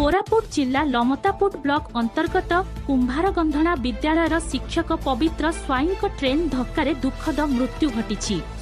कोरापुट जिला लमतापुट ब्लॉक अंतर्गत कुंभारगंधना विद्यालयर शिक्षक पवित्र स्वाईं ट्रेन धक्का दुखद मृत्यु घटी।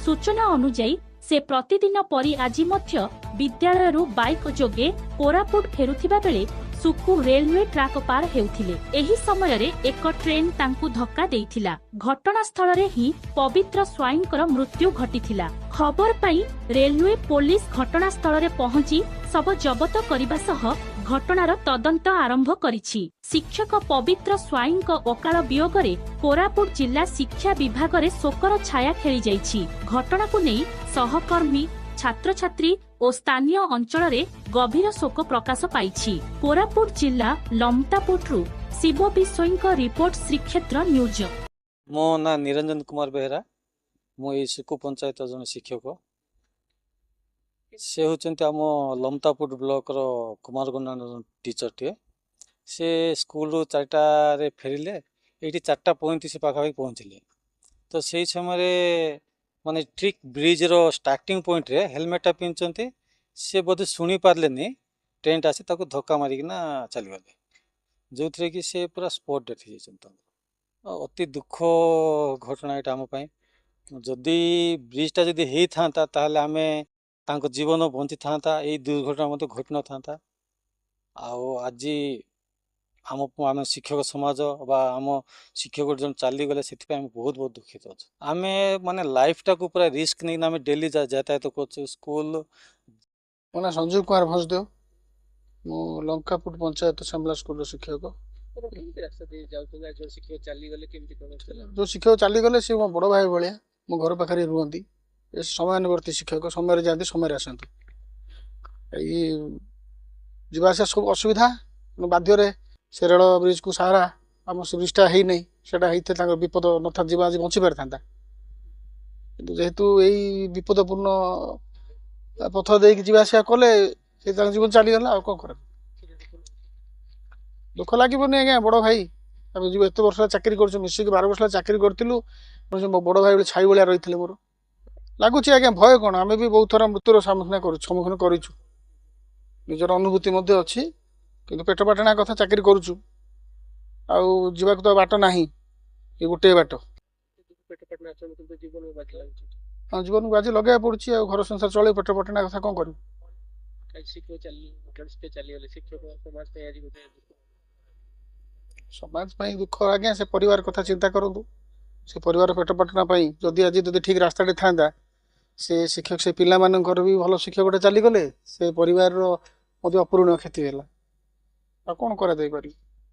सूचना अनुसार से प्रतिदिन परी आज मध्य विद्यालय बाइक जोगे कोरापुट फेरुथिबा बेले सुकु रेलवे ट्रैक पार हेउथिले। एही समय रे एक ट्रेन तांकु धक्का देइथिला। घटनास्थल रे ही पवित्र स्वाईंकर मृत्यु घटिथिला। खबर पाई रेलवे पुलिस घटनास्थल रे पहुंची सब जबत करिबा सह घटनार तदंत आरंभ करिछि। शिक्षक पवित्र स्वाईंक अकाल वियोगरे कोरापुट जिला शिक्षा विभाग रे शोकर छाया खेली जाइछि। घटना को नै सहकर्मी छात्र छात्री और स्थानीय अंचल रे गभीर शोक प्रकाश पाइछि। कोरापुट जिला लमतापुटरू शिव बिशोईंक रिपोर्ट श्रीक्षेत्र न्यूज। मो ना निरंजन कुमार बेहरा मो ए सुकु पंचायत जन शिक्षक से होचंती आम लमतापुट ब्लॉक रो कुमारगंडा टीचर टे से स्कूल रो 4टा रे फेरिले एठी 4:35 पाखापाखि पहुँचले। तो से समय माने ठीक ब्रिज रो स्टार्टिंग पॉइंट रे हेलमेटा पिंचंती से बोधे शुणी पारलेनी ट्रेन आसी ताको धक्का मारिकिना चली गले जो थे कि से पूरा स्पॉट डेथ हो जाता। अति दुख घटना यहाँ आम जदि ब्रिजटा जदि हो था ताहले आमे तांको जीवन बंची था यही दुर्घटना मत घटी न था। आज आम आम शिक्षक समाज बा आम शिक्षक जन चली गले से बहुत बहुत दुखित अच्छे। आम माने लाइफ टाक पूरा रिस्क नहीं आम डेली यातायात कर स्कूल। मो ना संजीव कुमार भंसदेव मो लंकापुट पंचायत सांबला स्कूल शिक्षक। जो शिक्षक चली गले सी मो बड़ भाई भाया मो घर पाखे रुहति। समयानुवर्ती शिक्षक समय जाती समय आसती जावास सब असुविधा बाध्य से रेल ब्रिज को सहारा आम से ब्रिजटा है नहीं से विपद न था जीवन आज बची पारि था। जेहेतु यही विपदपूर्ण पथ देकी जावासिया कले जीवन चलीगला आ कौन कर दुख लगे आज्ञा बड़ भाई आम एत वर्ष चाकरी कर मिसिक 12 वर्ष चाकरी करूँ बड़ भाई छाई भाया रही मोर लगुच आज्ञा भय कौन आम भी बहुत थर मृत्युर सम्मुखीन करूँ निजर अनुभूति अच्छी कि पेट पाटना कथा चाकरी करुचु आवा तो बाट ना ये गोटे बाट हाँ जीवन को आज लगे पड़ी घर संसार चल पेट पाटना कथा कौन कर समाज दुख आज्ञा से परिवार कथा चिंता करूँ से परिवार पेट पाटना जदि आज जदि ठीक रास्ता था से शिक्षक से पिला मानकर भी भल शिक्षक चली गले से परिवार अपूरणीय क्षति है कौन कर